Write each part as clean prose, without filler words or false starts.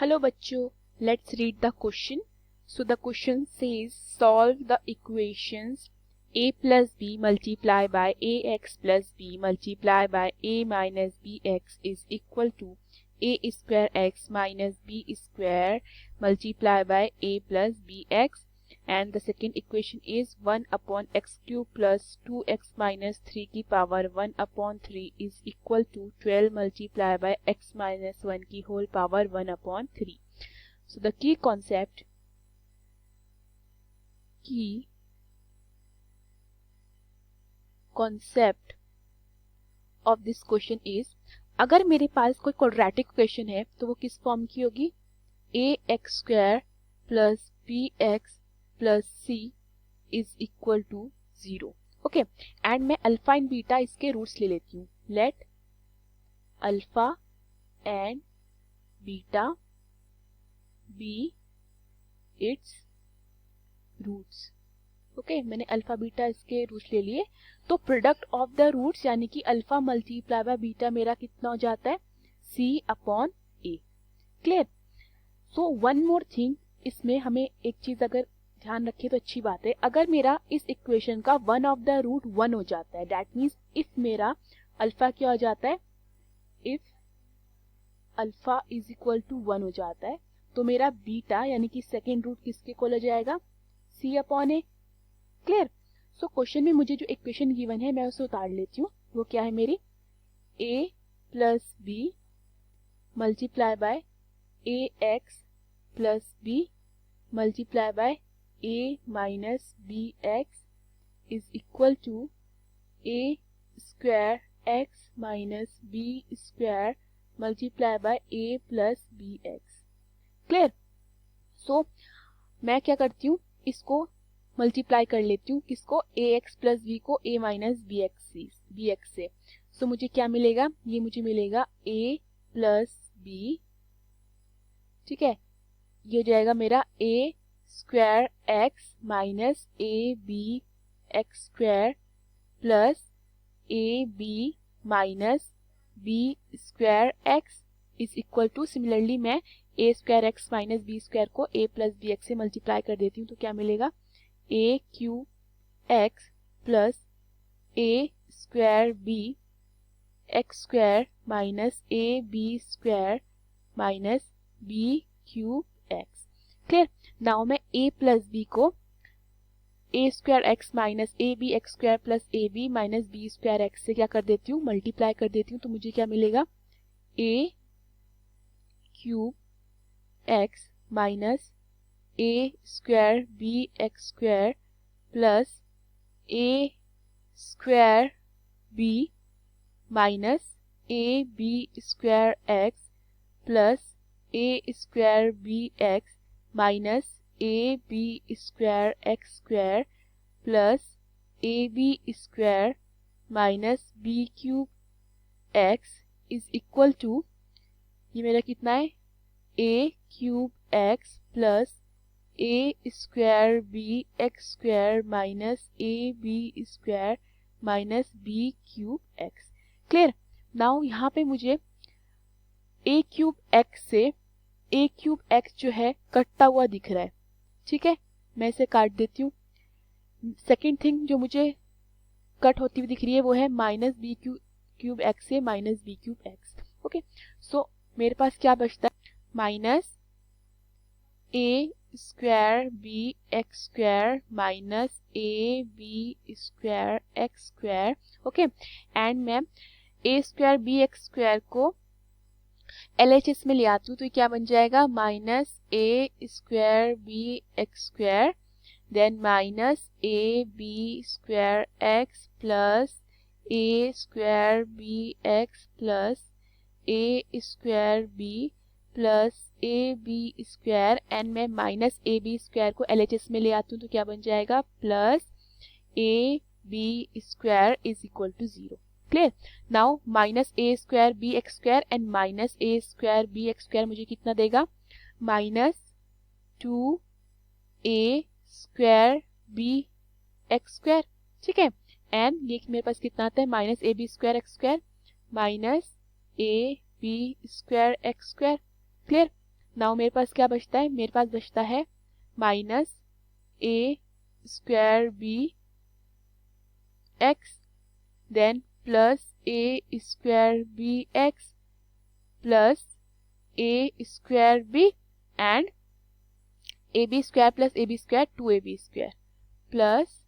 Hello bachcho, let's read the question. So the question says solve the equations a plus b multiplied by ax plus b multiplied by a minus bx is equal to a square x minus b square multiplied by a plus bx, and the second equation is 1 upon x cube plus 2x minus 3 की power 1 upon 3 is equal to 12 multiplied by x minus 1 की whole power 1 upon 3. So the key concept of this question is, अगर मेरे पास कोई quadratic equation है तो वो किस form की होगी? ax square plus bx plus c is equal to 0. Okay, and मैं अल्फा एंड बीटा इसके रूट्स ले लेती हूँ. Let alpha and beta be its roots. Okay, मैंने अल्फा बीटा इसके रूट्स ले लिए. तो प्रोडक्ट ऑफ द रूट्स यानी कि अल्फा मल्टीप्लाई बाय बीटा मेरा कितना हो जाता है? c upon a. Clear? So one more thing, इसमें हमें एक चीज अगर ध्यान रखिए तो अच्छी बात है. अगर मेरा इस इक्वेशन का वन ऑफ द रूट 1 हो जाता है, दैट मीन्स इफ मेरा अल्फा क्या हो जाता है? If alpha is equal to 1 हो जाता है तो मेरा बीटा यानी कि सेकेंड रूट किसके इक्वल हो जाएगा? c upon a. Clear? So question में मुझे जो इक्वेशन गिवन है मैं उसे उतार लेती हूँ. वो क्या है मेरी? a plus B multiply by ax plus b multiply by a minus bx is equal to a square x minus b square multiply by a plus bx. Clear? So मैं क्या करती हूँ, इसको मल्टीप्लाई कर लेती हूँ. किसको? ax प्लस b को a माइनस bx से. सो मुझे क्या मिलेगा? ये मुझे मिलेगा a प्लस b. ठीक है, ये हो जाएगा मेरा a square x minus a b x square plus a b minus b square x is equal to, similarly मैं a square x minus b square को a प्लस बी एक्स से multiply कर देती हूँ. तो क्या मिलेगा? a cube x plus a square b x square minus a b square minus b cube x. Clear? Now मैं a प्लस b को a square x minus a b x square plus a b minus b square x से क्या कर देती हूँ? Multiply कर देती हूँ. तो मुझे क्या मिलेगा? a cube x minus a square b x square plus a square b minus a b square x plus a square b x minus a b square x square plus a b square minus b cube x is equal to, ये मेरा कितना है? a cube x plus a square b x square minus a b square minus b cube x. Clear? Now यहाँ पे मुझे a cube x से a cube x जो है कटता हुआ दिख रहा है. ठीक है, मैं इसे काट देती हूँ. सेकेंड थिंग जो मुझे कट होती हुई दिख रही है वो है माइनस बी क्यूब एक्स से minus B cube X. Okay, so मेरे पास क्या बचता है? Minus A square B x square minus A B square x square. Okay, and मैं A square B x square को LHS में ले आती हूँ तो ये क्या बन जाएगा? Minus A square B x square then minus A B square x plus a square B x plus a square b plus a B square, and मैं माइनस ए बी स्क्वायर को LHS में ले आती हूँ तो क्या बन जाएगा? Plus a B square is equal to 0. Clear? Now minus A square B x square and minus A square B x square मुझे कितना देगा? Minus 2a square B x square. ठीक है, एंड ये मेरे पास कितना आता है? Minus A B square x square minus A B square x square. Clear? Now मेरे पास क्या बचता है, मेरे पास बचता है minus A square B x then plus a square B x plus a square b and a B square plus a B square 2ab square plus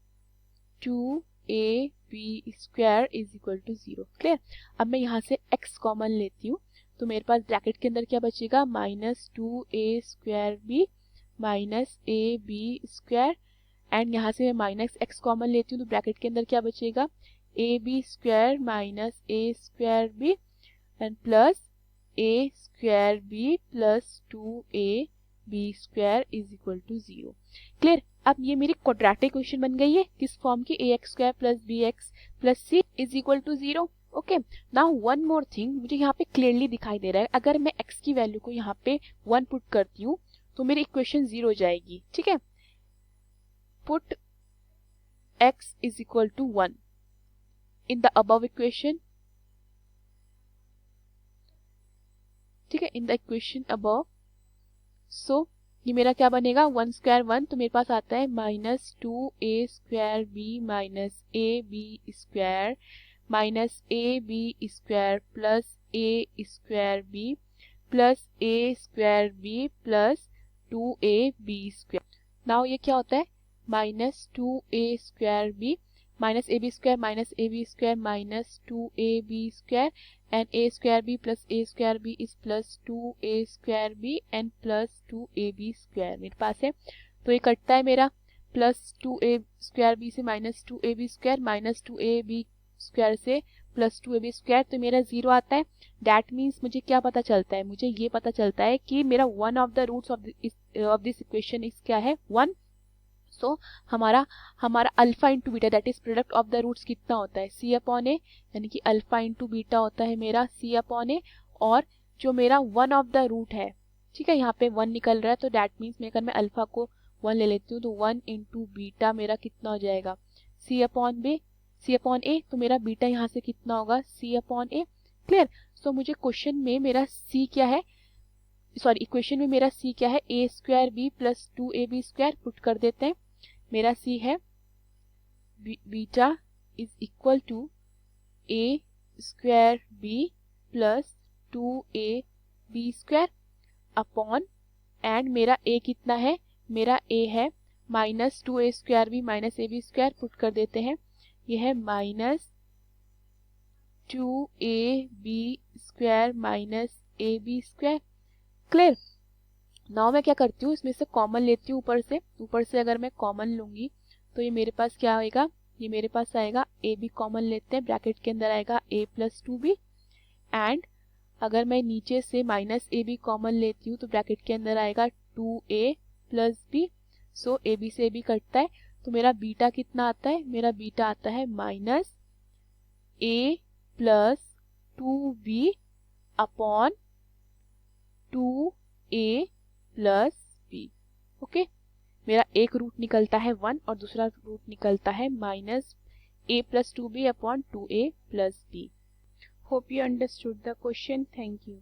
2ab square is equal to 0। Clear. अब मैं यहाँ से x common लेती हूँ तो मेरे पास bracket के अंदर क्या बचेगा, minus 2a square b minus A B square and यहाँ से मैं माइनस x कॉमन लेती हूँ तो ब्रैकेट के अंदर क्या बचेगा, a B square minus A square b and plus a square b plus 2ab square is equal to 0। Clear. अब ये मेरी क्वाड्रेटिक इक्वेशन बन गई है किस फॉर्म की, ax square plus bx plus c is equal to 0। Okay, now one more thing, मुझे यहाँ पे क्लियरली दिखाई दे रहा है अगर मैं x की वैल्यू को यहाँ पे 1 पुट करती हूँ तो मेरी इक्वेशन 0 हो जाएगी। ठीक है, put x is equal to 1 in the above equation. ठीक है, in the equation above. So ये मेरा क्या बनेगा, 1 स्क्वायर 1 तो मेरे पास आता है minus 2a square b minus A B square minus A B square plus a square b plus a square b plus 2ab square. Now ये क्या होता है, minus 2a square b minus A B square minus A B square minus 2ab square and a square b plus a square b is plus 2a square b and plus 2ab square मेरे पास है। तो ये कटता है मेरा plus 2a square b से minus 2ab square minus 2ab square से प्लस 2ab स्क्वायर, तो मेरा 0 आता है। दैट मीन्स मुझे क्या पता चलता है, मुझे ये पता चलता है कि मेरा one of the roots of this equation is क्या है, 1। सो हमारा alpha into beta that is product of the roots कितना होता है, c अपॉन ए, यानी कि अल्फा इंटू बीटा होता है मेरा c अपॉन ए, और जो मेरा वन ऑफ द रूट है, ठीक है, यहाँ पे 1 निकल रहा है तो दैट मीन्स मैं अगर मैं अल्फा को 1 ले लेती हूँ तो 1 इंटू बीटा मेरा कितना हो जाएगा, c अपॉन ए, तो मेरा बीटा यहाँ से कितना होगा, c अपॉन ए। क्लियर। सो मुझे क्वेश्चन में मेरा c क्या है, सॉरी इक्वेशन में मेरा c क्या है, a square b plus 2ab square put कर देते हैं। मेरा c है beta is equal to a square b plus 2ab square upon and मेरा a कितना है, मेरा a है minus 2a square b minus ab square put कर देते हैं। ये है minus 2ab square minus ab square. Clear. Now मैं क्या करती हूँ, इसमें से कॉमन लेती हूँ, ऊपर से अगर मैं कॉमन लूंगी तो ये मेरे पास क्या आएगा, ये मेरे पास आएगा ए बी कॉमन लेते हैं, ब्रैकेट के अंदर आएगा a प्लस 2b एंड अगर मैं नीचे से माइनस ए बी कॉमन लेती हूँ तो ब्रैकेट के अंदर आएगा 2a plus b। So a b से ए बी कटता है तो मेरा बीटा कितना आता है, मेरा बीटा आता है minus a plus 2b upon 2a plus b। Okay, मेरा एक रूट निकलता है 1 और दूसरा रूट निकलता है minus a plus 2b upon 2a plus b। Hope you understood the question. Thank you.